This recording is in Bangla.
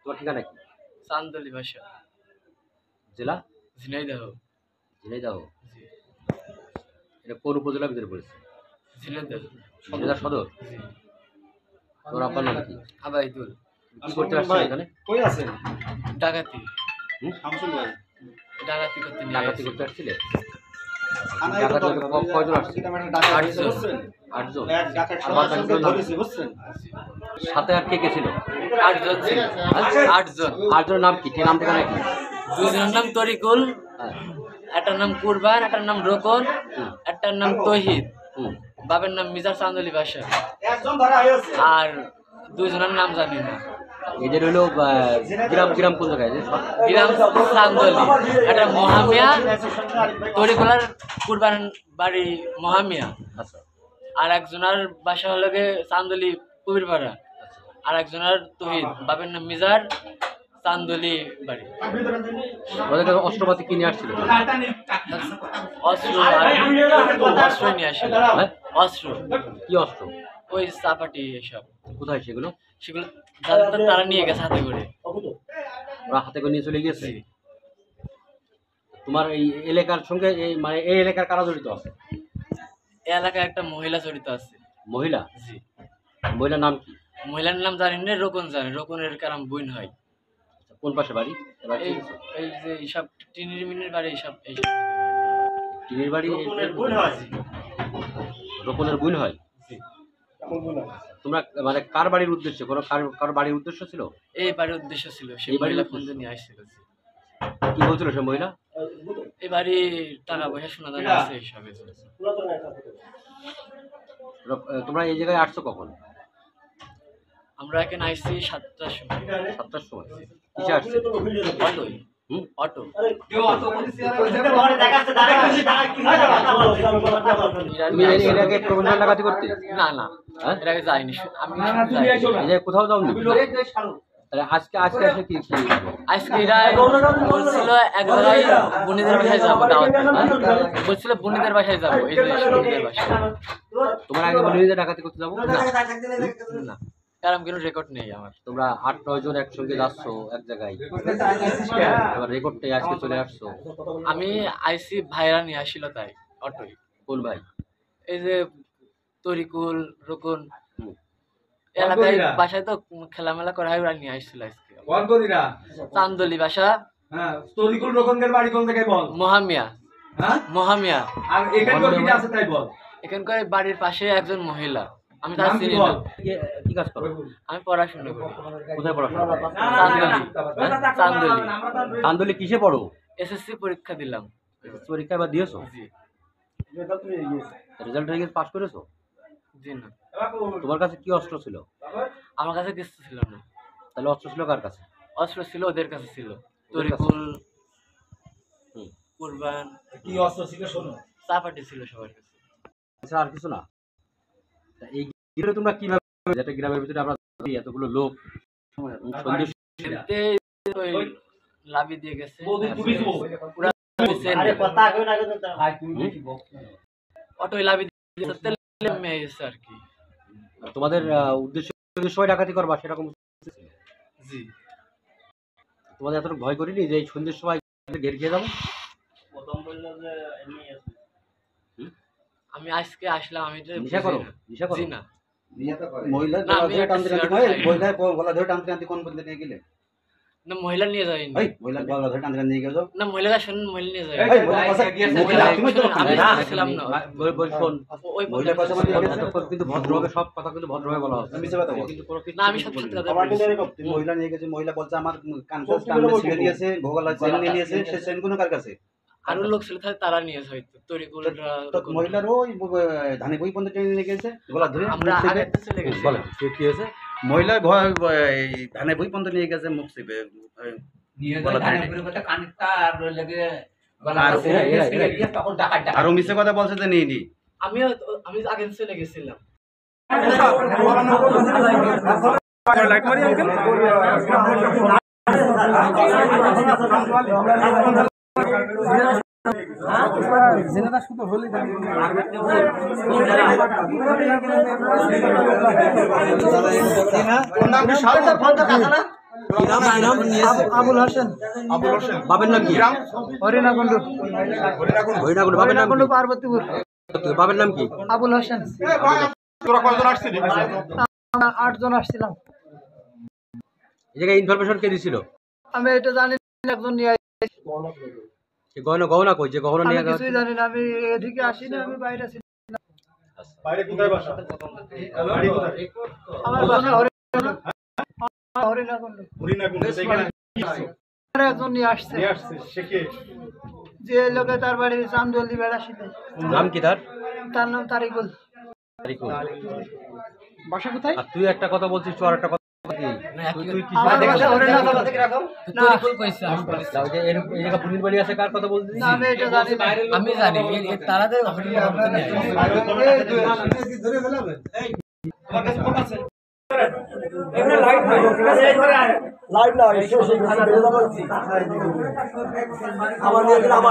তোমার ঠিকানা কি? চান্দলি ভাষা, জেলা ঝিনাইদহ। ঝিনাইদহ। জি। এটা কোন উপজেলার ভিতরে পড়েছে? ঝিনাইদহ জেলা সদর। জি। তোমার আব্বার নাম কি? আবাইদুল। কি করতে আসছে এখানে? কই আছেন? ডাকাতি শামসুল ভাই ডাকাতি করতে নিয়ে ডাকাতি আসছি। করতে আসছিলে? থানায় ডাকাতি তো করতে কয়জন আসছে? আটজন। 8 জন। এক ডাকাত আর বাদ সদস্যকে বাকিগুলোর নাম? ধরেছে বুঝছেন? সাথে আর কে কে ছিল? 8 জন ছিল। 8 জন। 8 জনের নাম কি? নাম ঠিকানা কি? 2 জনের নাম তরিকুল, হ্যাঁ। একটার নাম কুরবান, একটার নাম রোকন, একটার নাম তহিদ, হুম। বাবার নাম মিজার চান্দলি বাসা। একজন ধরা হয়েছে। আর 2 জনের নাম জানি না। এদের হলো গ্রাম কোন জায়গায়? গ্রাম চান্দলি, একটা মহামিয়া, তরিকুলার কুরবান বাড়ি মহামিয়া। আচ্ছা। আর একজনের বাসা হলো গিয়ে চান্দলি কবিরপাড়া, আর একজনের তহিদ, বাবার নাম মিজার, চান্দলি বাড়ি। ওদের কাছে অস্ত্রপাতি কিনে আসছিল? অস্ত্র অস্ত্র নিয়ে আসে। হ্যাঁ? অস্ত্র কি অস্ত্র? ওই চাপাটি এসব, কোথায় সেগুলো? সেগুলো তারা নিয়ে গেছে হাতে করে। ওরা হাতে করে নিয়ে চলে গিয়েছে? তোমার এই এলাকার সঙ্গে মানে এই এলাকার কারা জড়িত আছে? এই এলাকায় একটা মহিলা জড়িত আছে। মহিলা? জি। মহিলার নাম কি? মহিলার নাম জানি না, রোকন জানে, রোকনের কারণ বোন হয়। কোন পাশে বাড়ি? এবার এই এই যে এইসব টিনির মিনির বাড়ি, এইসব টিনের বাড়ি? রোকনের বোন হয়। রোকনের বোন হয়? জি। তোমরা মানে কার বাড়ির উদ্দেশ্যে, কোনো কার বাড়ির উদ্দেশ্য ছিল? এই বাড়ির উদ্দেশ্য ছিল, সেই এই বাড়ির মহিলা উদ্দেশ্য? ফোন নিয়ে আসছিল। জি। কি বলছিল সে মহিলা? এই বাড়ি টাকা পয়সা সোনা দানা আছে এইসব। তোমরা এই জায়গায় আসছো কখন? আমরা এখানে আইসি 7টার সময়। 7টার সময়? কিসে আসছে? অটোই। হুম? অটো। তুমি এর আগে প্রফেশনাল ডাকাতি করতে? না না, হ্যাঁ? এর আগে যাইনি। আমি এই জায়গায় কোথাও যাওনি? তাহলে আজকে এসে কি আজকে এরা বলছিল এক জায়গায় বোনেদের বাসায় যাবো দাওয়াতে। বলছিল বোনেদের বাসায় যাবো, এই যে বোনেদের বাসায়। তোমার আগে বলে যে ডাকাতি করতে যাবো? না, কারণ কোনো রেকর্ড নেই আমার। তোমরা 8-9 জন একসঙ্গে যাচ্ছ এক জায়গায়, এবার রেকর্ডটাই আজকে চলে আসছো। আমি আইসি ভাইরা নিয়ে আসছিল তাই অটোই। কোন ভাই? এই যে তরিকুল, রোকন, হুম। এলাকায় বাসায় তো খেলামেলা করা হয়, ওরা নিয়ে আসছিল আজকে। চান্দলি বাসা। হ্যাঁ, তরিকুল রোকনদের বাড়ি কোন জায়গায় বল? মহামিয়া। হ্যাঁ? মহামিয়া। আর এখানকার কি আছে তাই বল। এখানকার বাড়ির পাশে একজন মহিলা, আমি তার নাম কি চিনি বল? না। কি কাজ করো? আমি পড়াশোনা করি। কোথায় পড়াশোনা করো? চান্দলি। চান্দলি। চান্দলি কিসে পড়ো? এসএসসি পরীক্ষা দিলাম। পরীক্ষা এবার দিয়েছো? জি। রেজাল্ট হয়ে গেছে, পাস করেছো? জি না। তোমার কাছে কি অস্ত্র ছিল? আমার কাছে কিছু ছিল না। তাহলে অস্ত্র ছিল কার কাছে? অস্ত্র ছিল ওদের কাছে ছিল। তরিকুল, হুম। কুরবান, কি অস্ত্র ছিল শোনো। চাপাটি ছিল সবার কাছে। আচ্ছা, আর কিছু না? তা এই গ্রামে তোমরা কিভাবে, যেটা গ্রামের ভিতরে আমরা এতগুলো লোক সন্দেশ এতে ওই লাভি দিয়ে গেছে। পুরা অটোই লাভি দিয়ে গেছে, তেলে মেয়ে গেছে আর কি। তোমাদের উদ্দেশ্য সবাই ডাকাতি করবা সেরকম? জি। তোমাদের এতটুকু ভয় করিনি যে এই সন্ধ্যের সময় ঘের খেয়ে যাবো? আমি আজকে আসলাম, আমি তো নেশা করো? নেশা করো? জি না। মহিলা না, আমি টানতে টানতে একটা মহিলা গলা ধরে টানতে টানতে কোন পর্যন্ত নিয়ে গেলে? না, মহিলা নিয়ে যাইনি। এই মহিলা গলা ধরে টানতে টানতে নিয়ে গেছো? না, মহিলারা শুনুন, মহিলা নিয়ে যাই। এই মহিলা কথা মহিলা তুমি তো আমি না, ছিলাম না। বল শোন, ওই মহিলার কথা মানে এতক্ষণ কিন্তু ভদ্রভাবে সব কথা কিন্তু ভদ্রভাবে বলা হচ্ছে। মিছে কথা বলছো। কিন্তু কোনো কিছু না, আমি সত্যি বলিনি। কথা আবার বলছি। তুমি মহিলা নিয়ে গেছে, মহিলা বলছে আমার কানসাস টানলে ছিঁড়ে নিয়েছে, ভোগালা চেন নিয়ে নিয়েছে, সে চেন কোন কার কাছে? আরো লোক ছিল, তারা নিয়েছে হয়তো। তরিকুলরা, তো মহিলার ওই ধানে বই পর্যন্ত টেনে নিয়ে গেছে গলা ধরে। আমরা আগে চলে গেছি। বলে কি হয়েছে? মহিলা ধানে বই পর্যন্ত নিয়ে গেছে মুখ চেপে গলা ধরে। আরো মিছে কথা বলছে যে নিয়ে নি। আমি আগে চলে গেছিলাম। কি নাম কি নাম? আবুল হোসেন, বাবার নাম কি? হরিণাকুণ্ড, হরিণাকুণ্ড। বাবার নাম কি? হরিণাকুণ্ড পার্বতীপুর। বাবার নাম কি? আবুল হোসেন। তোরা কয়জন আসছিলি? আমরা 8 জন আসছিলাম। এই জায়গায় ইনফরমেশন কে দিছিল? আমি এটা জানি না, একজন নিয়ে যে গহনা কই, যে গহনা আমি নিয়ে কিছুই জানি না, আমি এদিকে আসিনি, আমি বাইরে ছিলাম। বাইরে কোথায় বাসা? বাড়ি কোথায়? আমার বাসা হরিণাকুণ্ড। হরিণাকুণ্ড। হরিণাকুণ্ড। এখানে কি আছে? একজন নিয়ে আসছে, নিয়ে আসছে সে কে? যে লোকে তার বাড়ি চান্দলি বেড়াশিতে, নাম কি তার? তার নাম তারিকুল। তারিকুল। বাসা কোথায়? আর তুই একটা কথা বলছিস, তুই আর একটা কথা কি? তুই কি আমার বাসা হরিণাকুণ্ড। না, তুই কইছিস, আমি বলিস। এই যে এই জায়গা পুলিশ বাড়ি আছে, কার কথা বলছিস? না, আমি এটা জানি না। আমি জানি তারাদের হরিণাকুণ্ড নেই। আমার